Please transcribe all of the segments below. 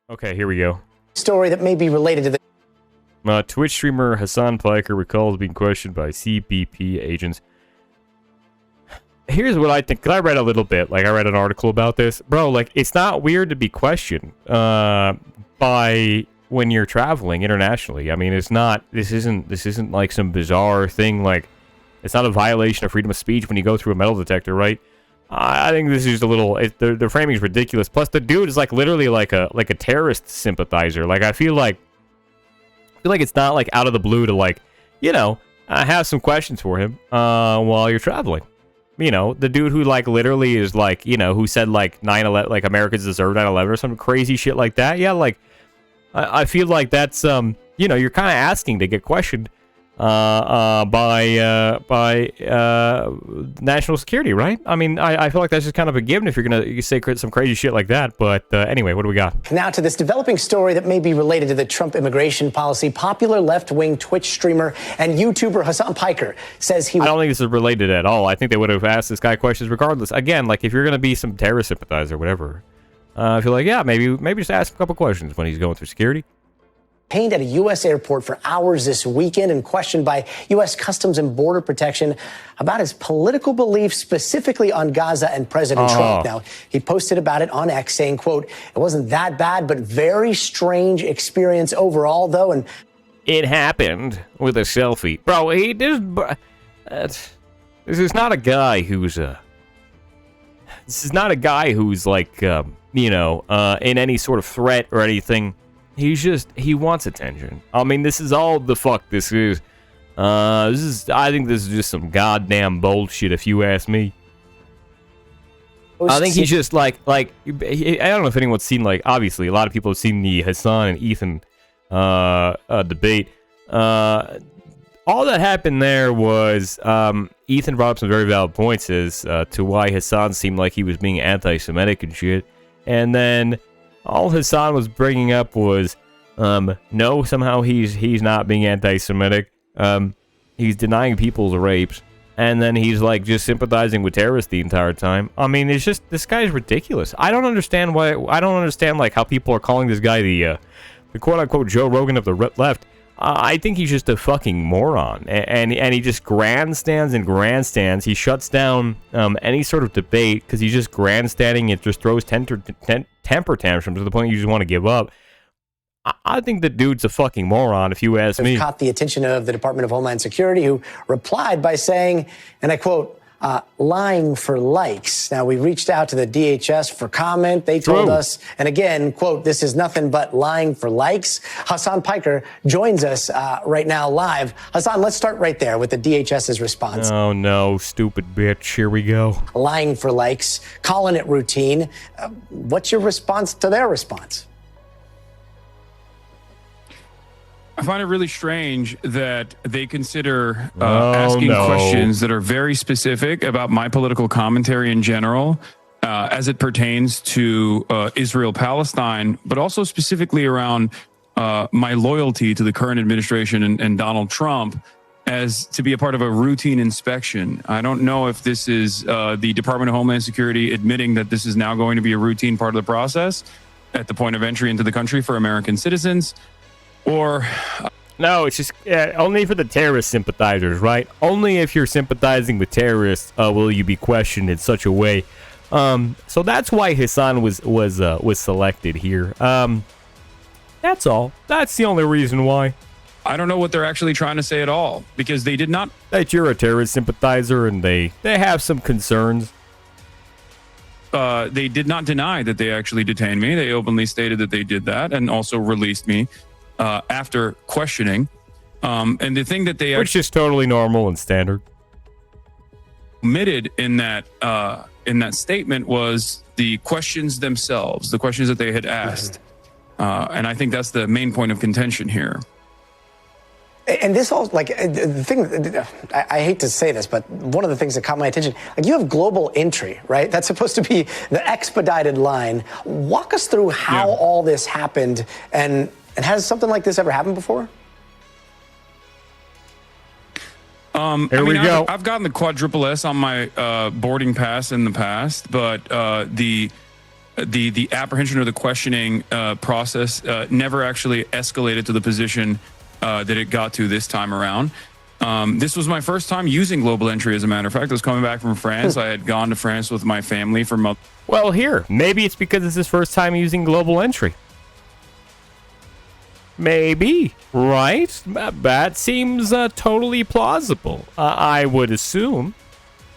Okay, here we go. Story that may be related to the Twitch streamer Hasan Piker recalls being questioned by CBP agents. Here's what I think. 'Cause I read a little bit. Like, I read an article about this. Bro, like, it's not weird to be questioned by when you're traveling internationally. I mean, it's not... This isn't like some bizarre thing. Like, it's not a violation of freedom of speech when you go through a metal detector, right? I think this is just a little... The framing is ridiculous. Plus, the dude is, like, literally like a terrorist sympathizer. Like, I feel like it's not, like, out of the blue to, like, you know, have some questions for him while you're traveling. You know, the dude who, like, literally is, like, you know, who said, like, 9/11, like, Americans deserve 9/11 or some crazy shit like that. Yeah, like, I feel like that's, you know, you're kind of asking to get questioned by national security, right? I mean, I feel like that's just kind of a given if you're going to say some crazy shit like that. But anyway, what do we got? Now to this developing story that may be related to the Trump immigration policy. Popular left-wing Twitch streamer and YouTuber Hasan Piker says he... I don't think this is related at all. I think they would have asked this guy questions regardless. Again, like, if you're going to be some terrorist sympathizer or whatever, I feel like, yeah, maybe just ask a couple questions when he's going through security. Detained at a U.S. airport for hours this weekend and questioned by U.S. Customs and Border Protection about his political beliefs, specifically on Gaza and President Trump. Now, he posted about it on X, saying, quote, "It wasn't that bad, but very strange experience overall, though." And it happened with a selfie. Bro, this is not a guy who's like, you know, in any sort of threat or anything. He wants attention. I mean, this is all the fuck this is. I think this is just some goddamn bullshit, if you ask me. I think he's just like, I don't know if anyone's seen, like, obviously, a lot of people have seen the Hasan and Ethan debate. All that happened there was Ethan brought up some very valid points as to why Hasan seemed like he was being anti-Semitic and shit. And then all Hasan was bringing up was, no, somehow he's not being anti-Semitic. He's denying people's rapes. And then he's, like, just sympathizing with terrorists the entire time. I mean, it's just, this guy's ridiculous. I don't understand, like, how people are calling this guy the quote-unquote Joe Rogan of the left. I think he's just a fucking moron, and he just grandstands and grandstands. He shuts down any sort of debate because he's just grandstanding. It just throws temper tantrums to the point you just want to give up. I think the dude's a fucking moron, if you ask me. Caught the attention of the Department of Homeland Security, who replied by saying, and I quote, lying for likes. Now, we reached out to the DHS for comment. They told us, and again, quote, "This is nothing but lying for likes." Hasan Piker joins us right now live. Hasan, let's start right there with the DHS's response. Oh, no, stupid bitch. Here we go. Lying for likes, calling it routine. What's your response to their response? I find it really strange that they consider asking questions that are very specific about my political commentary in general, as it pertains to Israel-Palestine, but also specifically around my loyalty to the current administration and Donald Trump, as to be a part of a routine inspection. I don't know if this is the Department of Homeland Security admitting that this is now going to be a routine part of the process at the point of entry into the country for American citizens. Or no, it's just only for the terrorist sympathizers, right? Only if you're sympathizing with terrorists will you be questioned in such a way. So that's why Hasan was selected here. That's all. That's the only reason why. I don't know what they're actually trying to say at all, because they did not. That you're a terrorist sympathizer and they have some concerns. They did not deny that they actually detained me. They openly stated that they did that and also released me after questioning. And the thing that they which is totally normal and standard omitted in that statement was the questions themselves, the questions that they had asked. And I think that's the main point of contention here. And this all, like, the thing, I hate to say this, but one of the things that caught my attention, like, you have global entry, right? That's supposed to be the expedited line. Walk us through how all this happened, and has something like this ever happened before? Here we go. I've gotten the quadruple S on my boarding pass in the past, but the the apprehension or the questioning process never actually escalated to the position that it got to this time around. This was my first time using global entry, as a matter of fact. I was coming back from France. I had gone to France with my family for months. Well, here, maybe it's because it's his first time using global entry. Maybe, right? That seems totally plausible, I would assume.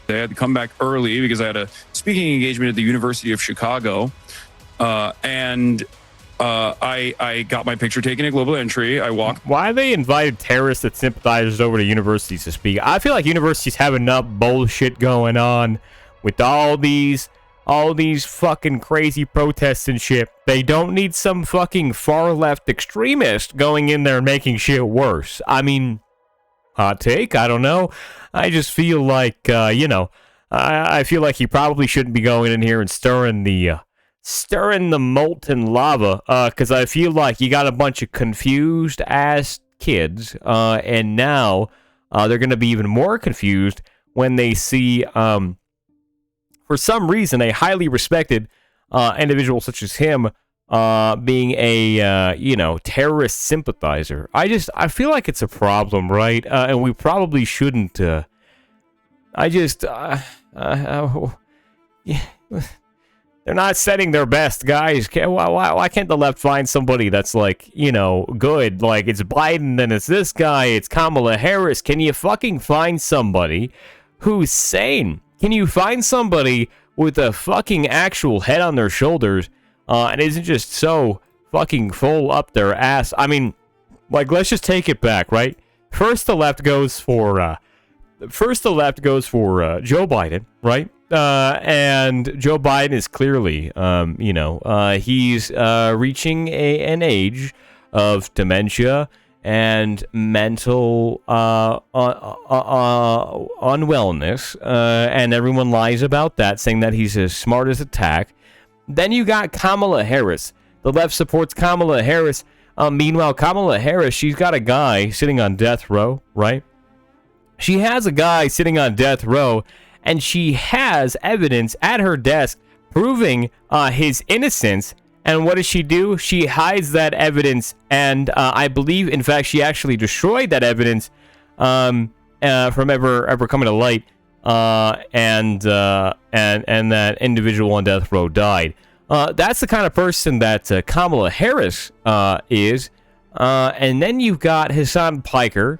I had to come back early because I had a speaking engagement at the University of Chicago. And I got my picture taken at Global Entry. I walked. Why they invited terrorists and sympathizers over to universities to speak? I feel like universities have enough bullshit going on with all these fucking crazy protests and shit. They don't need some fucking far left extremist going in there and making shit worse. I mean, hot take, I don't know. I just feel like, I feel like he probably shouldn't be going in here and stirring the molten lava, because I feel like you got a bunch of confused ass kids, and now they're going to be even more confused when they see, for some reason, a highly respected individual such as him being a terrorist sympathizer. I feel like it's a problem, right? And we probably shouldn't. They're not setting their best, guys. Why can't the left find somebody that's like, good? Like, it's Biden, then it's this guy, it's Kamala Harris. Can you fucking find somebody who's sane? Can you find somebody with a fucking actual head on their shoulders and isn't just so fucking full up their ass? I mean, like, let's just take it back, right? First, the left goes for Joe Biden, right? And Joe Biden is clearly, he's reaching an age of dementia and mental unwellness, and everyone lies about that, saying that he's as smart as a tack. Then you got Kamala Harris. The left supports Kamala Harris. Meanwhile, Kamala Harris, she's got a guy sitting on death row, right? She has a guy sitting on death row, and she has evidence at her desk proving his innocence. And what does she do? She hides that evidence, and I believe, in fact, she actually destroyed that evidence from ever coming to light. And that individual on death row died. That's the kind of person that Kamala Harris is. And then you've got Hasan Piker,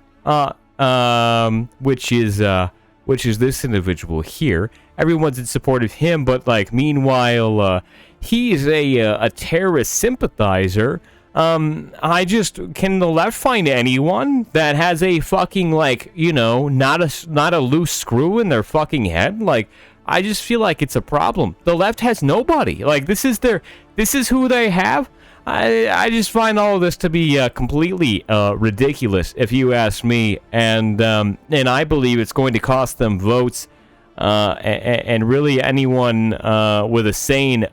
which is this individual here. Everyone's in support of him, but like meanwhile, he's a terrorist sympathizer. Can the left find anyone that has a fucking not a loose screw in their fucking head? Like, I just feel like it's a problem. The left has nobody. Like, this is who they have. I just find all of this to be completely ridiculous, if you ask me, and I believe it's going to cost them votes, and really anyone with a sane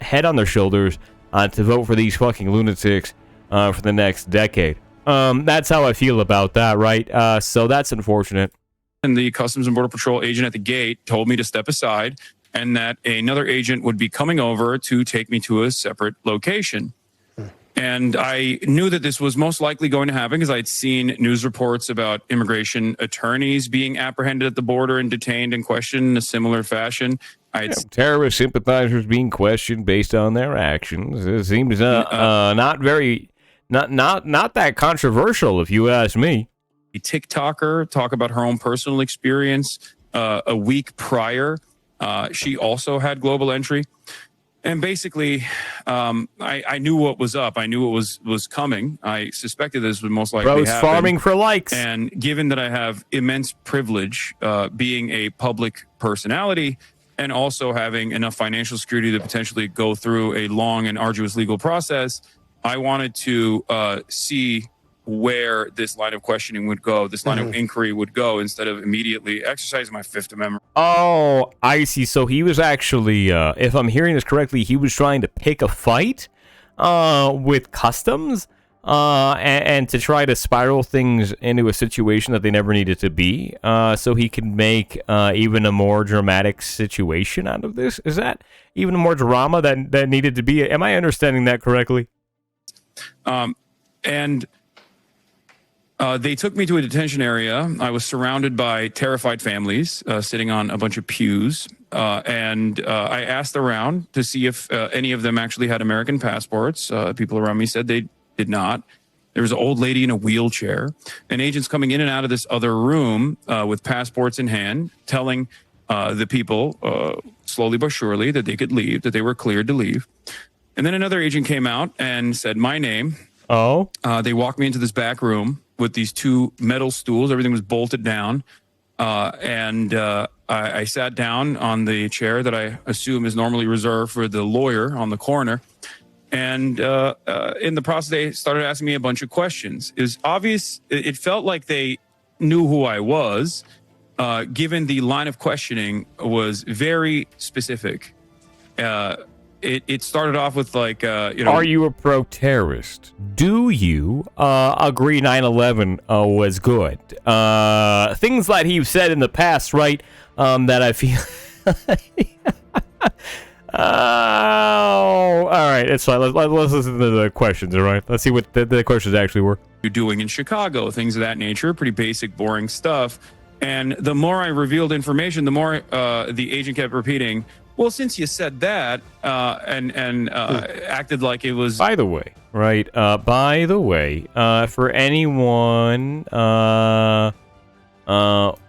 head on their shoulders to vote for these fucking lunatics for the next decade. That's how I feel about that, right? So that's unfortunate. And the Customs and Border Patrol agent at the gate told me to step aside, and that another agent would be coming over to take me to a separate location. And I knew that this was most likely going to happen because I'd seen news reports about immigration attorneys being apprehended at the border and detained and questioned in a similar fashion. Terrorist sympathizers being questioned based on their actions. It seems not that controversial, if you ask me. A TikToker talk about her own personal experience a week prior. She also had global entry. And basically, I knew what was up. I knew what was coming. I suspected this would most likely happen. Farming for likes. And given that I have immense privilege being a public personality and also having enough financial security to potentially go through a long and arduous legal process, I wanted to see where this line of questioning would go, this line of inquiry would go, instead of immediately exercising my Fifth Amendment. Oh, I see. So he was actually, if I'm hearing this correctly, he was trying to pick a fight with Customs and to try to spiral things into a situation that they never needed to be, so he can make even a more dramatic situation out of this? Is that even more drama that needed to be? Am I understanding that correctly? They took me to a detention area. I was surrounded by terrified families sitting on a bunch of pews. And I asked around to see if any of them actually had American passports. People around me said they did not. There was an old lady in a wheelchair, and agents coming in and out of this other room with passports in hand, telling the people slowly but surely that they could leave, that they were cleared to leave. And then another agent came out and said my name. Oh. They walked me into this back room with these two metal stools. Everything was bolted down. I sat down on the chair that I assume is normally reserved for the lawyer on the corner. And in the process, they started asking me a bunch of questions. It was obvious. It felt like they knew who I was, given the line of questioning was very specific. It started off with like, Are you a pro-terrorist? Do you agree 9/11 was good? Things that he said in the past, right? That I feel. Oh, all right. It's fine. Let's listen to the questions. All right. Let's see what the questions actually were. You're doing in Chicago, things of that nature. Pretty basic, boring stuff. And the more I revealed information, the more the agent kept repeating, well, since you said that, and acted like it was. By the way, right? For anyone,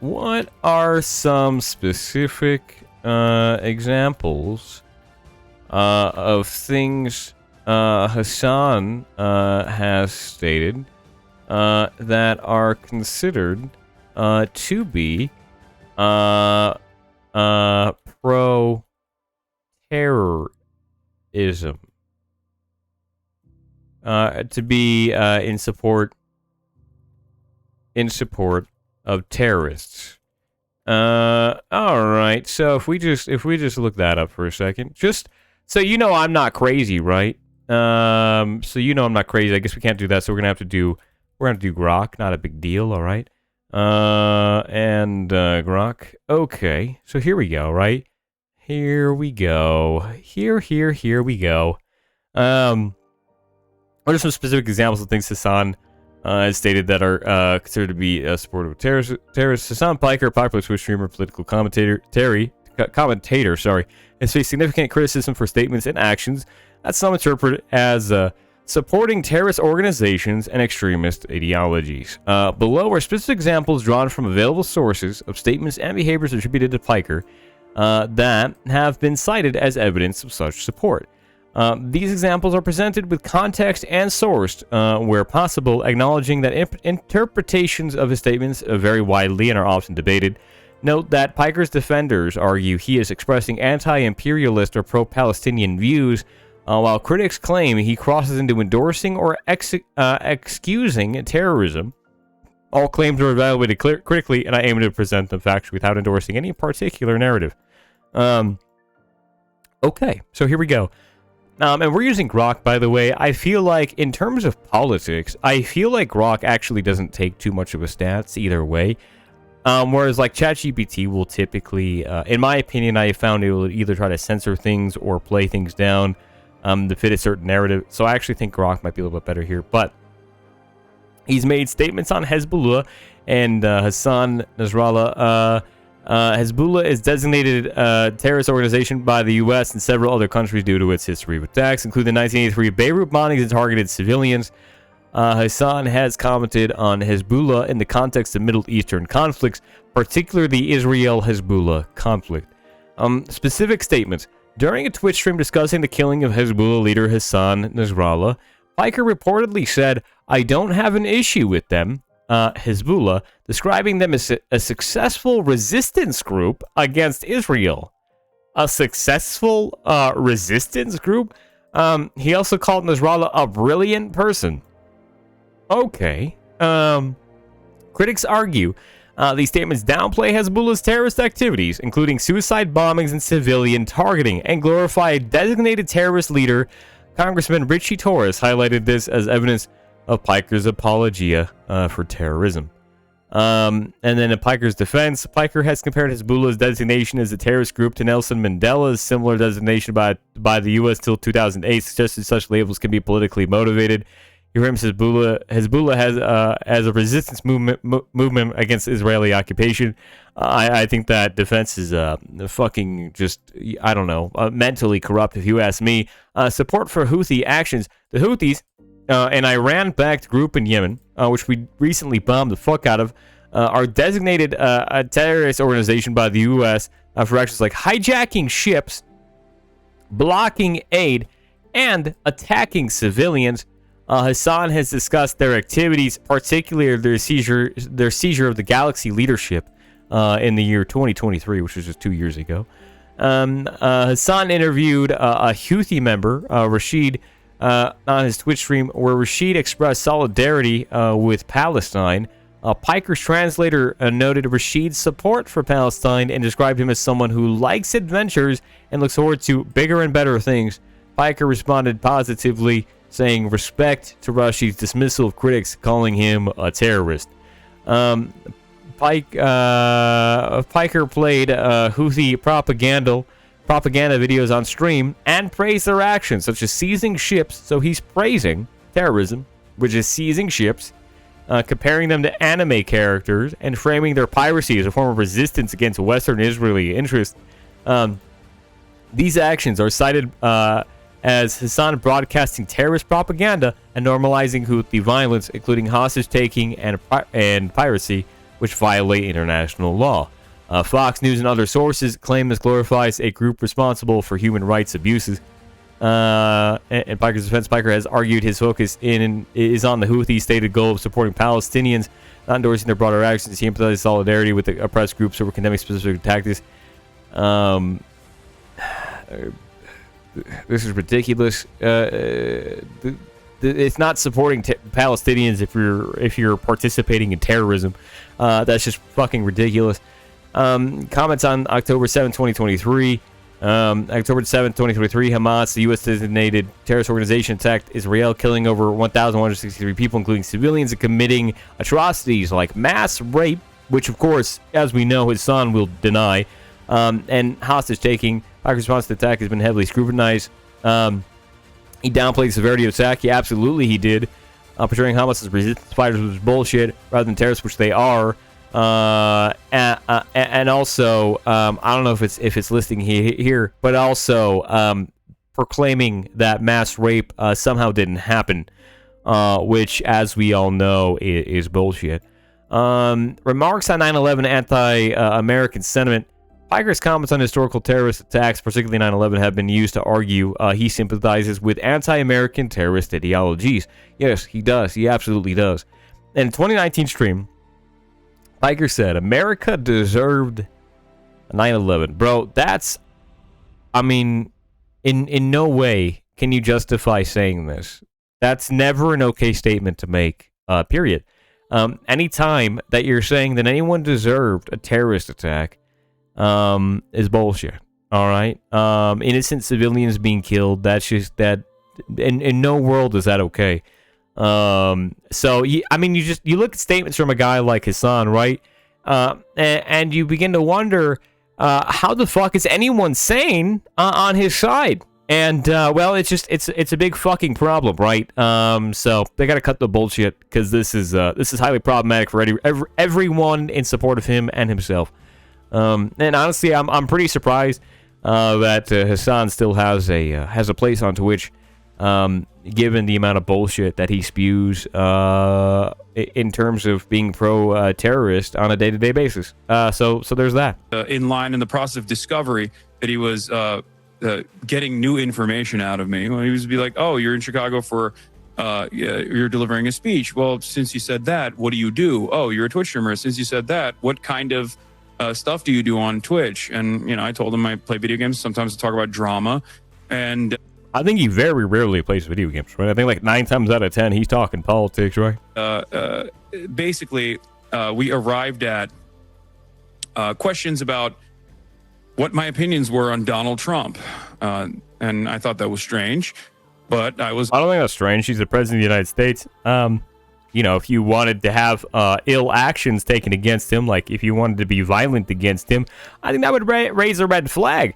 what are some specific examples of things Hasan has stated that are considered to be pro-terrorism, to be in support of terrorists. All right. So if we just look that up for a second, just so you know, I'm not crazy, right? So you know I'm not crazy. I guess we can't do that. So we're gonna have to do Grok. Not a big deal. All right. Grok. Okay. So here we go. Right. Here we go. Here we go. What are some specific examples of things Hasan has stated that are considered to be supportive of terrorists? Hasan Piker, popular Twitch streamer, political commentator, has faced significant criticism for statements and actions that some interpret as supporting terrorist organizations and extremist ideologies. Below are specific examples drawn from available sources of statements and behaviors attributed to Piker that have been cited as evidence of such support. These examples are presented with context and sourced where possible, acknowledging that interpretations of his statements vary widely and are often debated. Note that Piker's defenders argue he is expressing anti-imperialist or pro-Palestinian views, while critics claim he crosses into endorsing or excusing terrorism. All claims are evaluated critically, and I aim to present them factually without endorsing any particular narrative. Okay, so here we go. And we're using Grok, by the way. I feel like, in terms of politics, I feel like Grok actually doesn't take too much of a stance either way. Whereas, like, ChatGPT will typically, in my opinion, I have found it will either try to censor things or play things down to fit a certain narrative. So I actually think Grok might be a little bit better here. But he's made statements on Hezbollah and Hassan Nasrallah. Hezbollah is designated a terrorist organization by the U.S. and several other countries due to its history of attacks, including the 1983 Beirut bombings that targeted civilians. Hasan has commented on Hezbollah in the context of Middle Eastern conflicts, particularly the Israel-Hezbollah conflict. Specific statements. During a Twitch stream discussing the killing of Hezbollah leader Hasan Nasrallah, Piker reportedly said, "I don't have an issue with them," Hezbollah, describing them as a successful resistance group against Israel. A successful resistance group? He also called Nasrallah a brilliant person. Okay. Critics argue these statements downplay Hezbollah's terrorist activities, including suicide bombings and civilian targeting, and glorify a designated terrorist leader. Congressman Richie Torres highlighted this as evidence of Piker's apologia for terrorism. And then in Piker's defense, Piker has compared Hezbollah's designation as a terrorist group to Nelson Mandela's similar designation by the U.S. till 2008, suggested such labels can be politically motivated. He frames Hezbollah has as a resistance movement against Israeli occupation. I think that defense is fucking just, I don't know, mentally corrupt, if you ask me. Support for Houthi actions. The Houthis, an Iran-backed group in Yemen, which we recently bombed the fuck out of, are designated a terrorist organization by the U.S. For actions like hijacking ships, blocking aid, and attacking civilians. Hasan has discussed their activities, particularly their seizure of the Galaxy leadership in the year 2023, which was just 2 years ago. Hasan interviewed a Houthi member, Rashid, on his Twitch stream, where Rashid expressed solidarity with Palestine. Piker's translator noted Rashid's support for Palestine and described him as someone who likes adventures and looks forward to bigger and better things. Piker responded positively, saying respect to Rashid's dismissal of critics, calling him a terrorist. Piker played Houthi propaganda videos on stream and praised their actions, such as seizing ships. So he's praising terrorism, which is seizing ships, comparing them to anime characters, and framing their piracy as a form of resistance against Western Israeli interests. These actions are cited as Hasan broadcasting terrorist propaganda and normalizing Houthi violence, including hostage-taking and piracy, which violate international law. Fox News and other sources claim this glorifies a group responsible for human rights abuses. And Piker's defense, Piker has argued his focus is on the Houthi stated goal of supporting Palestinians, not endorsing their broader actions. He emphasizes solidarity with the oppressed groups over condemning specific tactics. This is ridiculous. It's not supporting Palestinians if you're participating in terrorism. That's just fucking ridiculous. Comments on October 7, 2023. October 7, 2023, Hamas, the U.S. designated terrorist organization, attacked Israel, killing over 1,163 people, including civilians, and committing atrocities like mass rape, which, of course, as we know, his son will deny, and hostage-taking. Piker's response to the attack has been heavily scrutinized. He downplayed the severity of the attack. Yeah, absolutely he did. Portraying Hamas as resistance fighters was bullshit rather than terrorists, which they are. And also, I don't know if it's listing here, but also proclaiming that mass rape somehow didn't happen, which, as we all know, is bullshit. Remarks on 9/11 anti-American sentiment. Piker's comments on historical terrorist attacks, particularly 9/11, have been used to argue he sympathizes with anti-American terrorist ideologies. Yes, he does. He absolutely does. In 2019 stream, Piker said, America deserved 9/11. Bro, that's... I mean, in no way can you justify saying this. That's never an okay statement to make, period. Anytime that you're saying that anyone deserved a terrorist attack, is bullshit. All right. Innocent civilians being killed. That's just that. In no world is that okay. So I mean, you look at statements from a guy like Hasan, right? And you begin to wonder, how the fuck is anyone sane on his side? And well, it's a big fucking problem, right? So they got to cut the bullshit, because this is highly problematic for everyone in support of him and himself. And honestly, I'm pretty surprised that Hasan still has a place on Twitch, given the amount of bullshit that he spews in terms of being pro-terrorist on a day-to-day basis. So there's that. In line in the process of discovery that he was getting new information out of me. Well, he was be like, "Oh, you're in Chicago for." You're delivering a speech. Well, since you said that, what do you do? Oh, you're a Twitch streamer. Since you said that, what kind of stuff do you do on Twitch? And, I told him I play video games. Sometimes I talk about drama. And I think he very rarely plays video games, right? I think like 9 times out of 10, he's talking politics, right? Basically, we arrived at questions about what my opinions were on Donald Trump. And I thought that was strange, but I don't think that's strange. He's the president of the United States. if you wanted to have ill actions taken against him, like if you wanted to be violent against him, I think that would raise a red flag.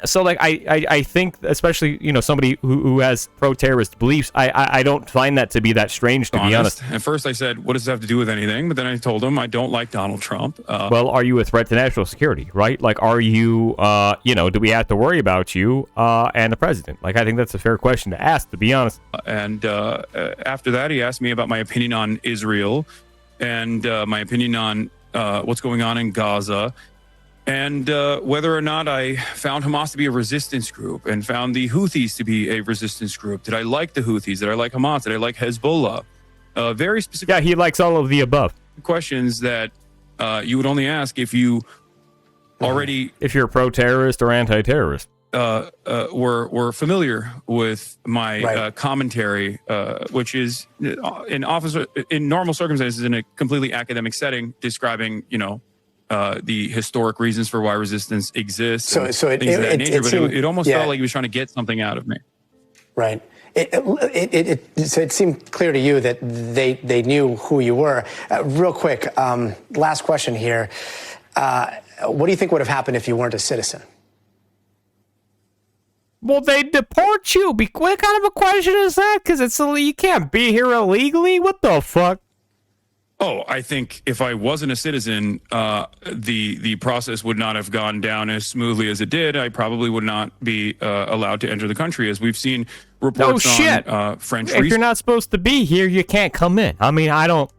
So like I think, especially somebody who has pro-terrorist beliefs, I don't find that to be that strange, to be honest. At first I said, what does this have to do with anything? But then I told him I don't like Donald Trump. Well, are you a threat to national security, right? Like, are you, do we have to worry about you and the president? Like, I think that's a fair question to ask, to be honest. And after that, he asked me about my opinion on Israel and my opinion on what's going on in Gaza. And whether or not I found Hamas to be a resistance group and found the Houthis to be a resistance group. Did I like the Houthis? Did I like Hamas? Did I like Hezbollah? Very specific. Yeah, he likes all of the above. Questions that you would only ask if you already... If you're pro-terrorist or anti-terrorist. Were familiar with my commentary, which is in normal circumstances in a completely academic setting, describing, the historic reasons for why resistance exists. So it almost felt like he was trying to get something out of me. Right. It seemed clear to you that they knew who you were. Real quick, last question here. What do you think would have happened if you weren't a citizen? Well, they deport you. What kind of a question is that? Because you can't be here illegally. What the fuck? Oh, I think if I wasn't a citizen, the process would not have gone down as smoothly as it did. I probably would not be allowed to enter the country, as we've seen reports on French. If you're not supposed to be here, you can't come in. I mean, I don't.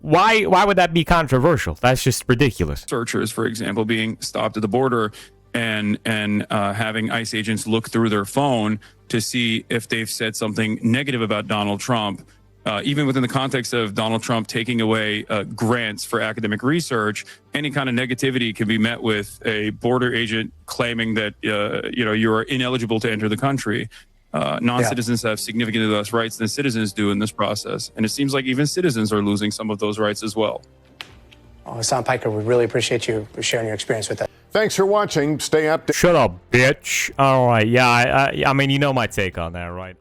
Why would that be controversial? That's just ridiculous. Searchers, for example, being stopped at the border and having ICE agents look through their phone to see if they've said something negative about Donald Trump. Even within the context of Donald Trump taking away grants for academic research, any kind of negativity can be met with a border agent claiming that you are ineligible to enter the country. Non-citizens have significantly less rights than citizens do in this process, and it seems like even citizens are losing some of those rights as well. Hasan Piker, we really appreciate you sharing your experience with us. Thanks for watching. Stay up. Shut up, bitch. All right. Yeah, I mean, my take on that, right?